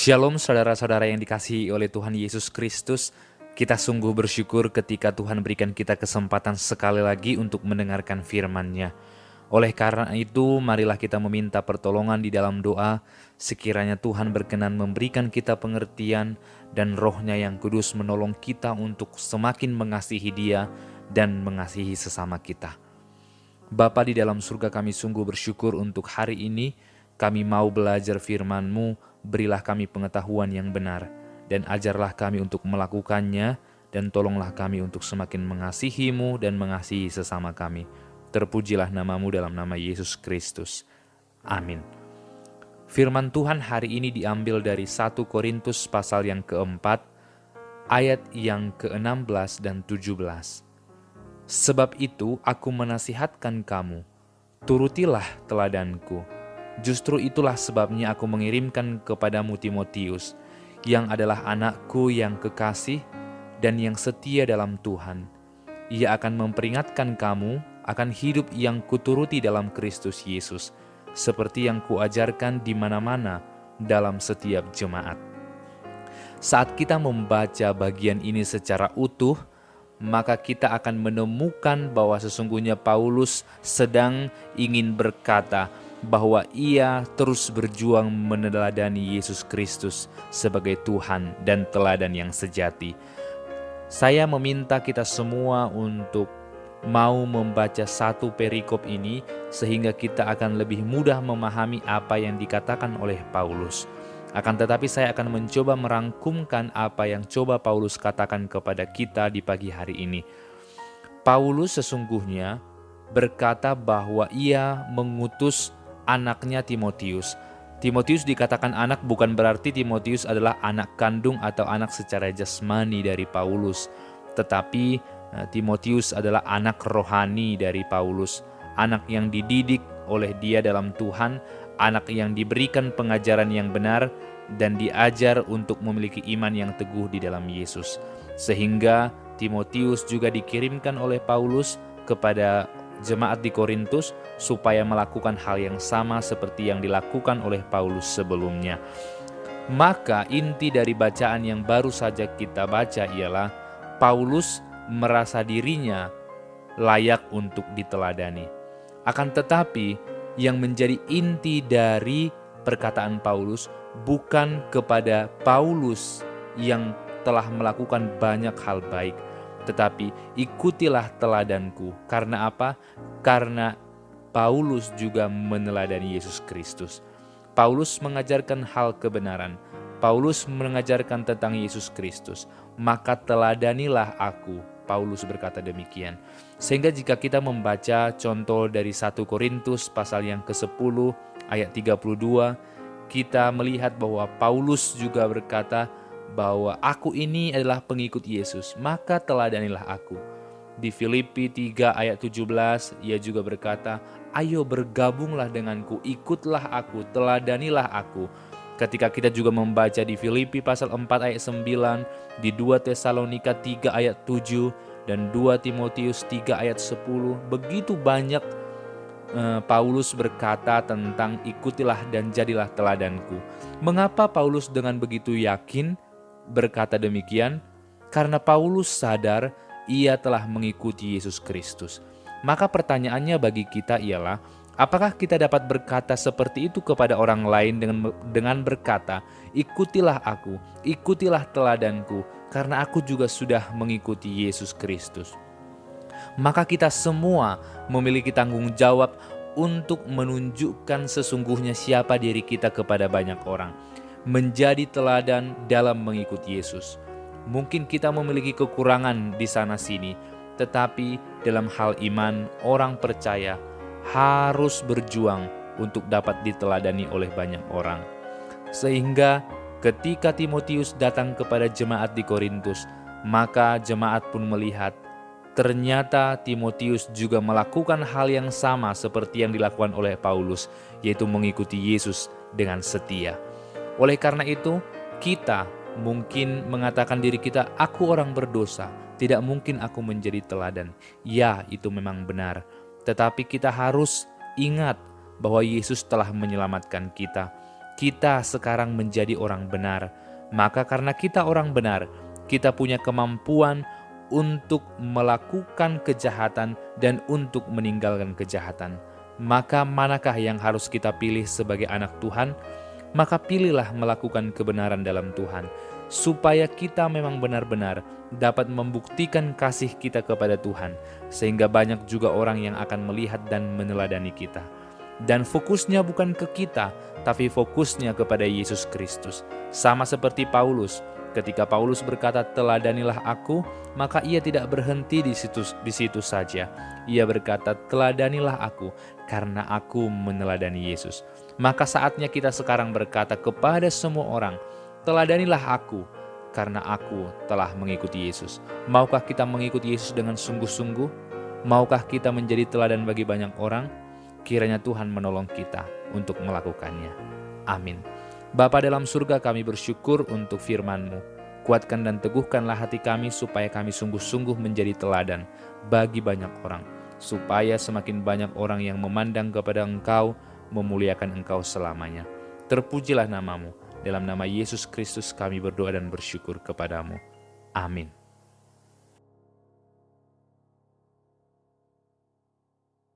Shalom saudara-saudara yang dikasihi oleh Tuhan Yesus Kristus. Kita sungguh bersyukur ketika Tuhan berikan kita kesempatan sekali lagi untuk mendengarkan firman-Nya. Oleh karena itu, marilah kita meminta pertolongan di dalam doa, sekiranya Tuhan berkenan memberikan kita pengertian dan Roh-Nya yang kudus menolong kita untuk semakin mengasihi Dia dan mengasihi sesama kita. Bapa di dalam surga, kami sungguh bersyukur untuk hari ini. Kami mau belajar firman-Mu, berilah kami pengetahuan yang benar, dan ajarlah kami untuk melakukannya, dan tolonglah kami untuk semakin mengasihi-Mu dan mengasihi sesama kami. Terpujilah nama-Mu dalam nama Yesus Kristus. Amin. Firman Tuhan hari ini diambil dari 1 Korintus pasal yang keempat, ayat yang ke-16 dan 17. Sebab itu aku menasihatkan kamu, turutilah teladanku. Justru itulah sebabnya aku mengirimkan kepadamu Timotius, yang adalah anakku yang kekasih dan yang setia dalam Tuhan. Ia akan memperingatkan kamu akan hidup yang kuturuti dalam Kristus Yesus, seperti yang kuajarkan di mana-mana dalam setiap jemaat. Saat kita membaca bagian ini secara utuh, maka kita akan menemukan bahwa sesungguhnya Paulus sedang ingin berkata bahwa ia terus berjuang meneladani Yesus Kristus sebagai Tuhan dan teladan yang sejati. Saya meminta kita semua untuk mau membaca satu perikop ini sehingga kita akan lebih mudah memahami apa yang dikatakan oleh Paulus. Akan tetapi saya akan mencoba merangkumkan apa yang coba Paulus katakan kepada kita di pagi hari ini. Paulus sesungguhnya berkata bahwa ia mengutus anaknya Timotius. Timotius dikatakan anak bukan berarti Timotius adalah anak kandung atau anak secara jasmani dari Paulus. Tetapi Timotius adalah anak rohani dari Paulus. Anak yang dididik oleh dia dalam Tuhan, anak yang diberikan pengajaran yang benar dan diajar untuk memiliki iman yang teguh di dalam Yesus. Sehingga Timotius juga dikirimkan oleh Paulus kepada jemaat di Korintus supaya melakukan hal yang sama seperti yang dilakukan oleh Paulus sebelumnya. Maka inti dari bacaan yang baru saja kita baca ialah Paulus merasa dirinya layak untuk diteladani. Akan tetapi yang menjadi inti dari perkataan Paulus bukan kepada Paulus yang telah melakukan banyak hal baik, tetapi ikutilah teladanku. Karena apa? Karena Paulus juga meneladani Yesus Kristus. Paulus mengajarkan hal kebenaran. Paulus mengajarkan tentang Yesus Kristus. Maka teladanilah aku. Paulus berkata demikian. Sehingga jika kita membaca contoh dari 1 Korintus pasal yang ke-10 ayat 32, kita melihat bahwa Paulus juga berkata bahwa aku ini adalah pengikut Yesus, maka teladanilah aku. Di Filipi 3 ayat 17 ia juga berkata, ayo bergabunglah denganku, ikutlah aku, teladanilah aku. Ketika kita juga membaca di Filipi pasal 4 ayat 9, di 2 Tesalonika 3 ayat 7, dan 2 Timotius 3 ayat 10, begitu banyak Paulus berkata tentang ikutilah dan jadilah teladanku. Mengapa Paulus dengan begitu yakin berkata demikian? Karena Paulus sadar ia telah mengikuti Yesus Kristus. Maka pertanyaannya bagi kita ialah, apakah kita dapat berkata seperti itu kepada orang lain dengan berkata, ikutilah aku, ikutilah teladanku, karena aku juga sudah mengikuti Yesus Kristus. Maka kita semua memiliki tanggung jawab untuk menunjukkan sesungguhnya siapa diri kita kepada banyak orang. Menjadi teladan dalam mengikuti Yesus. Mungkin kita memiliki kekurangan di sana-sini, tetapi dalam hal iman, orang percaya harus berjuang untuk dapat diteladani oleh banyak orang. Sehingga ketika Timotius datang kepada jemaat di Korintus, maka jemaat pun melihat ternyata Timotius juga melakukan hal yang sama seperti yang dilakukan oleh Paulus, yaitu mengikuti Yesus dengan setia. Oleh karena itu, kita mungkin mengatakan diri kita, aku orang berdosa, tidak mungkin aku menjadi teladan. Ya, itu memang benar. Tetapi kita harus ingat bahwa Yesus telah menyelamatkan kita. kita sekarang menjadi orang benar. Maka karena kita orang benar, kita punya kemampuan untuk melakukan kejahatan dan untuk meninggalkan kejahatan. Maka manakah yang harus kita pilih sebagai anak Tuhan? Maka pilihlah melakukan kebenaran dalam Tuhan, supaya kita memang benar-benar dapat membuktikan kasih kita kepada Tuhan, sehingga banyak juga orang yang akan melihat dan meneladani kita. Dan fokusnya bukan ke kita, tapi fokusnya kepada Yesus Kristus. Sama seperti Paulus, ketika Paulus berkata, "Teladanilah aku," maka ia tidak berhenti di situ saja. Ia berkata, "Teladanilah aku, karena aku meneladani Yesus." Maka saatnya kita sekarang berkata kepada semua orang, "Teladanilah aku, karena aku telah mengikuti Yesus." Maukah kita mengikuti Yesus dengan sungguh-sungguh? Maukah kita menjadi teladan bagi banyak orang? Kiranya Tuhan menolong kita untuk melakukannya. Amin. Bapa dalam surga, kami bersyukur untuk firman-Mu. Kuatkan dan teguhkanlah hati kami supaya kami sungguh-sungguh menjadi teladan bagi banyak orang, supaya semakin banyak orang yang memandang kepada Engkau, memuliakan Engkau selamanya. Terpujilah nama-Mu. Dalam nama Yesus Kristus kami berdoa dan bersyukur kepadamu. Amin.